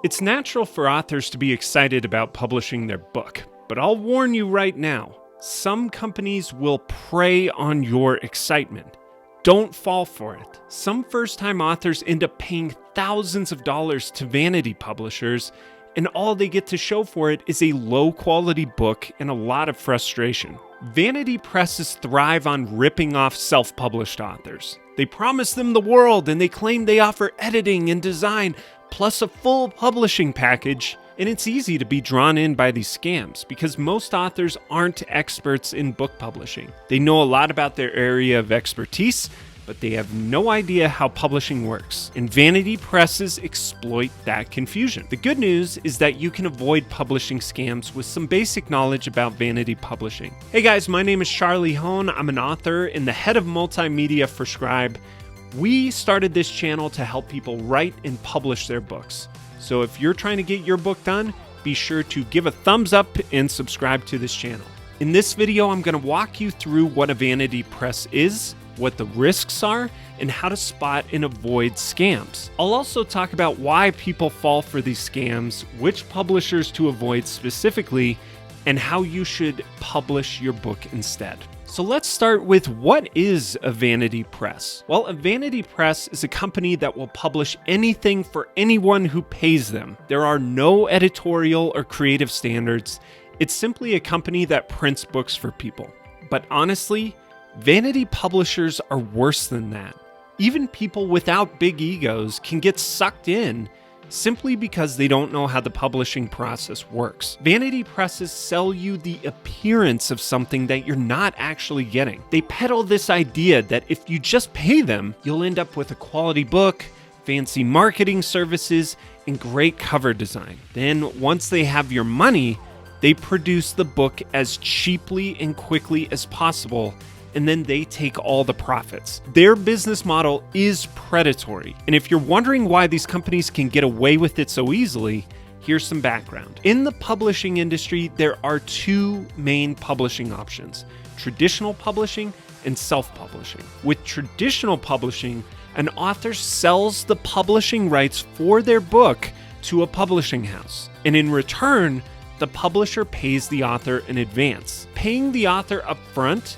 It's natural for authors to be excited about publishing their book, but I'll warn you right now, some companies will prey on your excitement. Don't fall for it. Some first-time authors end up paying thousands of dollars to vanity publishers, and all they get to show for it is a low-quality book and a lot of frustration. Vanity presses thrive on ripping off self-published authors. They promise them the world, and they claim they offer editing and design, plus a full publishing package. And it's easy to be drawn in by these scams because most authors aren't experts in book publishing. They know a lot about their area of expertise, but they have no idea how publishing works. And vanity presses exploit that confusion. The good news is that you can avoid publishing scams with some basic knowledge about vanity publishing. Hey guys, my name is Charlie Hone. I'm an author and the head of multimedia for Scribe. We started this channel to help people write and publish their books. So if you're trying to get your book done, be sure to give a thumbs up and subscribe to this channel. In this video, I'm going to walk you through what a vanity press is, what the risks are, and how to spot and avoid scams. I'll also talk about why people fall for these scams, which publishers to avoid specifically, and how you should publish your book instead. So let's start with what is a vanity press? Well, a vanity press is a company that will publish anything for anyone who pays them. There are no editorial or creative standards. It's simply a company that prints books for people. But honestly, vanity publishers are worse than that. Even people without big egos can get sucked in simply because they don't know how the publishing process works. Vanity presses sell you the appearance of something that you're not actually getting. They peddle this idea that if you just pay them, you'll end up with a quality book, fancy marketing services, and great cover design. Then once they have your money, they produce the book as cheaply and quickly as possible, and then they take all the profits. Their business model is predatory. And if you're wondering why these companies can get away with it so easily, here's some background. In the publishing industry, there are two main publishing options: traditional publishing and self-publishing. With traditional publishing, an author sells the publishing rights for their book to a publishing house. And in return, the publisher pays the author in advance. Paying the author up front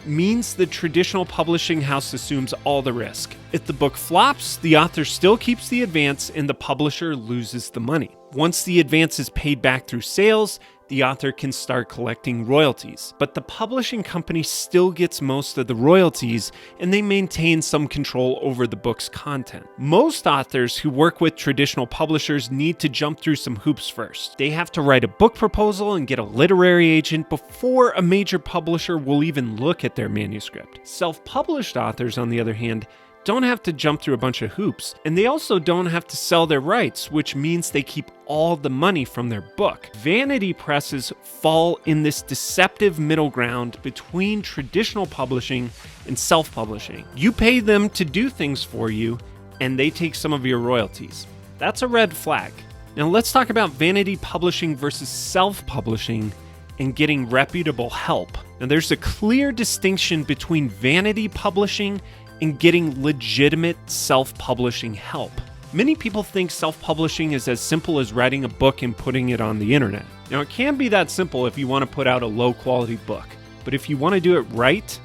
means the traditional publishing house assumes all the risk. If the book flops, the author still keeps the advance and the publisher loses the money. Once the advance is paid back through sales, the author can start collecting royalties. But the publishing company still gets most of the royalties, and they maintain some control over the book's content. Most authors who work with traditional publishers need to jump through some hoops first. They have to write a book proposal and get a literary agent before a major publisher will even look at their manuscript. Self-published authors, on the other hand, don't have to jump through a bunch of hoops, and they also don't have to sell their rights, which means they keep all the money from their book. Vanity presses fall in this deceptive middle ground between traditional publishing and self-publishing. You pay them to do things for you, and they take some of your royalties. That's a red flag. Now let's talk about vanity publishing versus self-publishing and getting reputable help. Now there's a clear distinction between vanity publishing and getting legitimate self-publishing help. Many people think self-publishing is as simple as writing a book and putting it on the internet. Now, it can be that simple if you want to put out a low-quality book, but if you want to do it right,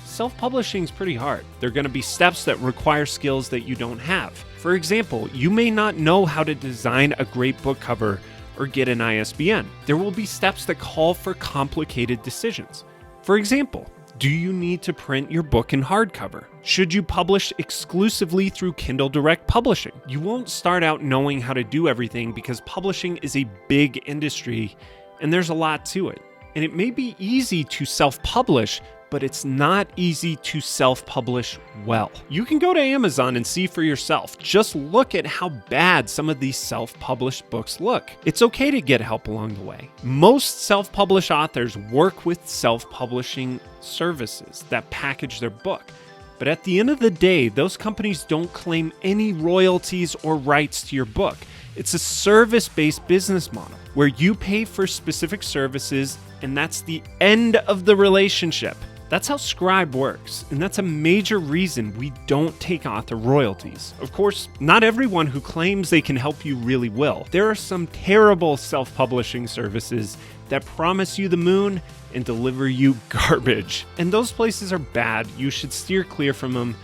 self-publishing is pretty hard. There are going to be steps that require skills that you don't have. For example, you may not know how to design a great book cover or get an ISBN. There will be steps that call for complicated decisions. For example, do you need to print your book in hardcover? Should you publish exclusively through Kindle Direct Publishing? You won't start out knowing how to do everything because publishing is a big industry and there's a lot to it. And it may be easy to self-publish, but it's not easy to self-publish well. You can go to Amazon and see for yourself. Just look at how bad some of these self-published books look. It's okay to get help along the way. Most self-published authors work with self-publishing services that package their book. But at the end of the day, those companies don't claim any royalties or rights to your book. It's a service-based business model where you pay for specific services, and that's the end of the relationship. That's how Scribe works, and that's a major reason we don't take author royalties. Of course, not everyone who claims they can help you really will. There are some terrible self-publishing services that promise you the moon and deliver you garbage. And those places are bad. You should steer clear from them.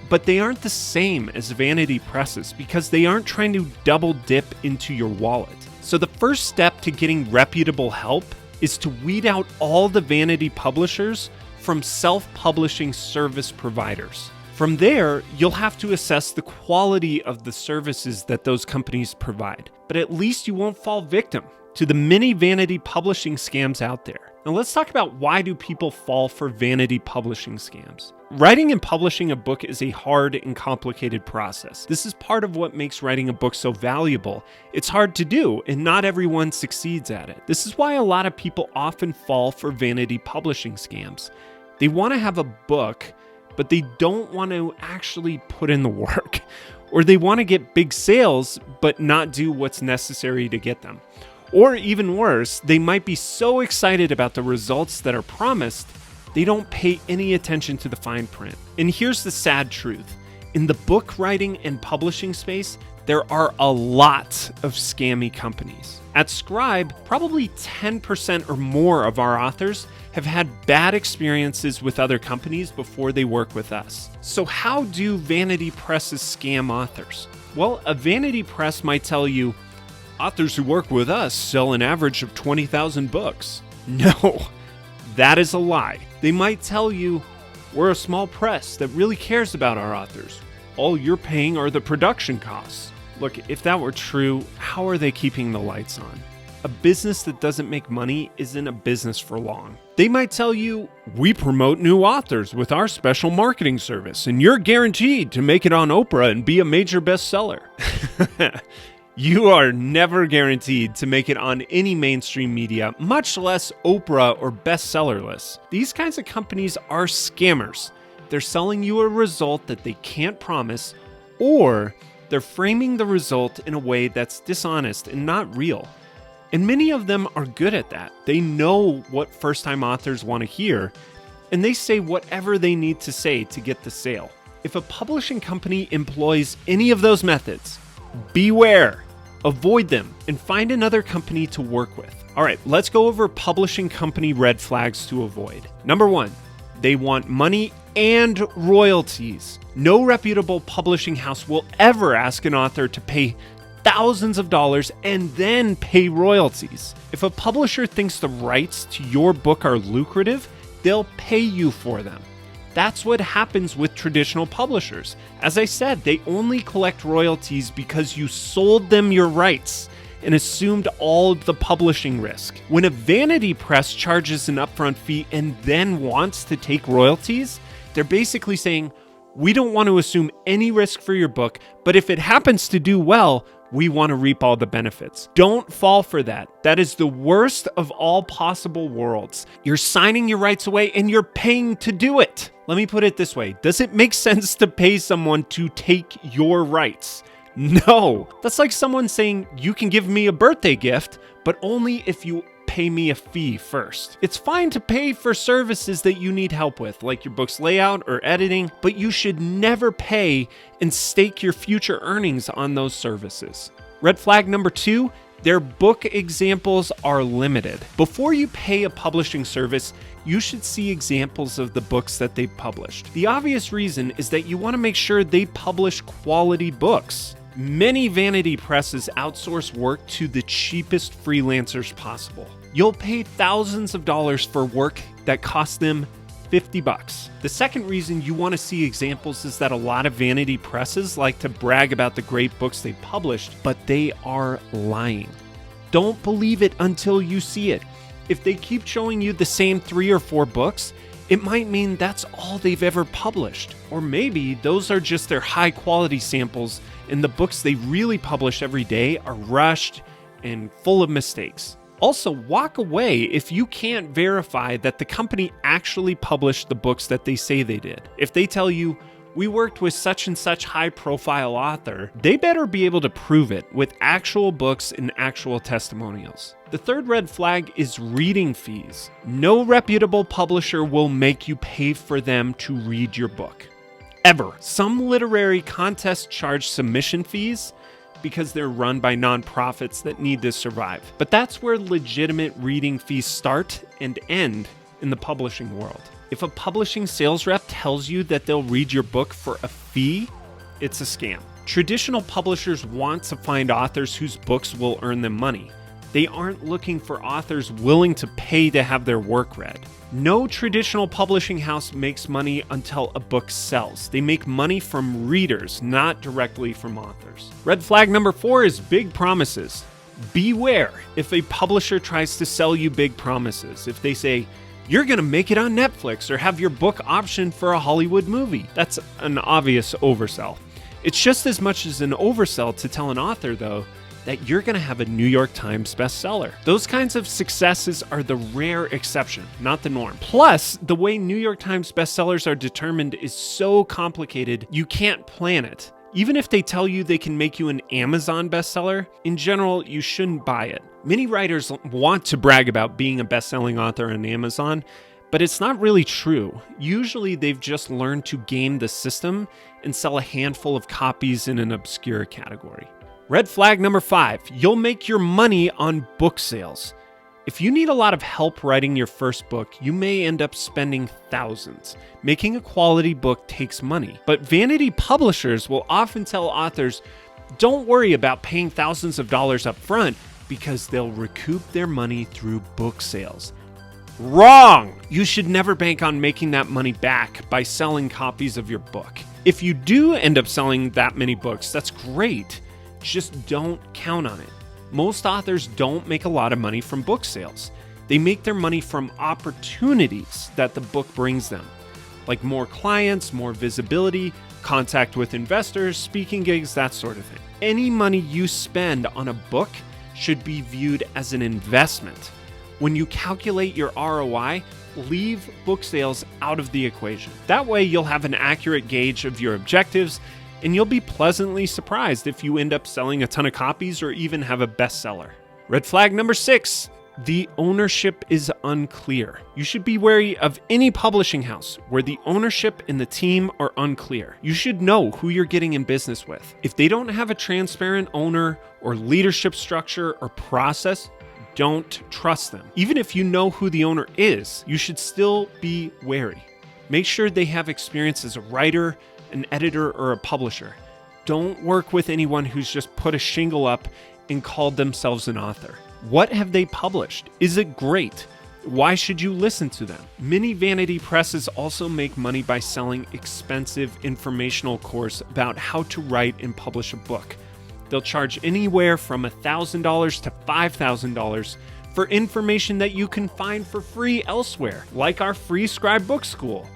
But they aren't the same as vanity presses because they aren't trying to double dip into your wallet. So the first step to getting reputable help is to weed out all the vanity publishers from self-publishing service providers. From there, you'll have to assess the quality of the services that those companies provide. But at least you won't fall victim to the many vanity publishing scams out there. Now let's talk about why do people fall for vanity publishing scams. Writing and publishing a book is a hard and complicated process. This is part of what makes writing a book so valuable. It's hard to do, and not everyone succeeds at it. This is why a lot of people often fall for vanity publishing scams. They want to have a book, but they don't want to actually put in the work. Or they want to get big sales, but not do what's necessary to get them. Or even worse, they might be so excited about the results that are promised, they don't pay any attention to the fine print. And here's the sad truth. In the book writing and publishing space, there are a lot of scammy companies. At Scribe, probably 10% or more of our authors have had bad experiences with other companies before they work with us. So how do vanity presses scam authors? Well, a vanity press might tell you, authors who work with us sell an average of 20,000 books. No, that is a lie. They might tell you, we're a small press that really cares about our authors. All you're paying are the production costs. Look, if that were true, how are they keeping the lights on? A business that doesn't make money isn't a business for long. They might tell you, we promote new authors with our special marketing service, and you're guaranteed to make it on Oprah and be a major bestseller. You are never guaranteed to make it on any mainstream media, much less Oprah or bestseller lists. These kinds of companies are scammers. They're selling you a result that they can't promise, or they're framing the result in a way that's dishonest and not real. And many of them are good at that. They know what first-time authors want to hear, and they say whatever they need to say to get the sale. If a publishing company employs any of those methods, beware. Avoid them and find another company to work with. All right, let's go over publishing company red flags to avoid. Number one, they want money and royalties. No reputable publishing house will ever ask an author to pay thousands of dollars and then pay royalties. If a publisher thinks the rights to your book are lucrative, they'll pay you for them. That's what happens with traditional publishers. As I said, they only collect royalties because you sold them your rights and assumed all the publishing risk. When a vanity press charges an upfront fee and then wants to take royalties, they're basically saying, we don't want to assume any risk for your book, but if it happens to do well, we want to reap all the benefits. Don't fall for that. That is the worst of all possible worlds. You're signing your rights away and you're paying to do it. Let me put it this way. Does it make sense to pay someone to take your rights? No. That's like someone saying, you can give me a birthday gift, but only if you pay me a fee first. It's fine to pay for services that you need help with, like your book's layout or editing, but you should never pay and stake your future earnings on those services. Red flag number two, their book examples are limited. Before you pay a publishing service, you should see examples of the books that they've published. The obvious reason is that you want to make sure they publish quality books. Many vanity presses outsource work to the cheapest freelancers possible. You'll pay thousands of dollars for work that costs them $50. The second reason you want to see examples is that a lot of vanity presses like to brag about the great books they published, but they are lying. Don't believe it until you see it. If they keep showing you the same 3 or 4 books, it might mean that's all they've ever published. Or maybe those are just their high quality samples and the books they really publish every day are rushed and full of mistakes. Also, walk away if you can't verify that the company actually published the books that they say they did. If they tell you, We worked with such and such high-profile author. They better be able to prove it with actual books and actual testimonials. The third red flag is reading fees. No reputable publisher will make you pay for them to read your book. Ever. Some literary contests charge submission fees because they're run by nonprofits that need to survive. But that's where legitimate reading fees start and end in the publishing world. If a publishing sales rep tells you that they'll read your book for a fee, it's a scam. Traditional publishers want to find authors whose books will earn them money. They aren't looking for authors willing to pay to have their work read. No traditional publishing house makes money until a book sells. They make money from readers, not directly from authors. Red flag number 4 is big promises. Beware if a publisher tries to sell you big promises. If they say, you're going to make it on Netflix or have your book optioned for a Hollywood movie. That's an obvious oversell. It's just as much as an oversell to tell an author, though, that you're going to have a New York Times bestseller. Those kinds of successes are the rare exception, not the norm. Plus, the way New York Times bestsellers are determined is so complicated, you can't plan it. Even if they tell you they can make you an Amazon bestseller, in general, you shouldn't buy it. Many writers want to brag about being a best-selling author on Amazon, but it's not really true. Usually, they've just learned to game the system and sell a handful of copies in an obscure category. Red flag number 5, you'll make your money on book sales. If you need a lot of help writing your first book, you may end up spending thousands. Making a quality book takes money, but vanity publishers will often tell authors, don't worry about paying thousands of dollars up front because they'll recoup their money through book sales. Wrong! You should never bank on making that money back by selling copies of your book. If you do end up selling that many books, that's great. Just don't count on it. Most authors don't make a lot of money from book sales. They make their money from opportunities that the book brings them, like more clients, more visibility, contact with investors, speaking gigs, that sort of thing. Any money you spend on a book should be viewed as an investment. When you calculate your ROI, leave book sales out of the equation. That way you'll have an accurate gauge of your objectives, and you'll be pleasantly surprised if you end up selling a ton of copies or even have a bestseller. Red flag number 6, the ownership is unclear. You should be wary of any publishing house where the ownership and the team are unclear. You should know who you're getting in business with. If they don't have a transparent owner or leadership structure or process, don't trust them. Even if you know who the owner is, you should still be wary. Make sure they have experience as a writer, an editor, or a publisher. Don't work with anyone who's just put a shingle up and called themselves an author. What have they published? Is it great? Why should you listen to them? Many vanity presses also make money by selling expensive informational course about how to write and publish a book. They'll charge anywhere from $1,000 to $5,000 for information that you can find for free elsewhere, like our free Scribe book school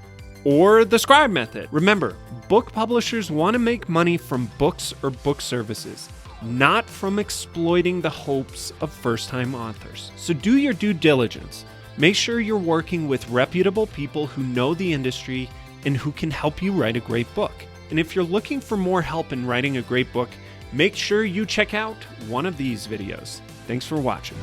or the Scribe method. Remember, book publishers want to make money from books or book services, not from exploiting the hopes of first-time authors. So do your due diligence. Make sure you're working with reputable people who know the industry and who can help you write a great book. And if you're looking for more help in writing a great book, make sure you check out one of these videos. Thanks for watching.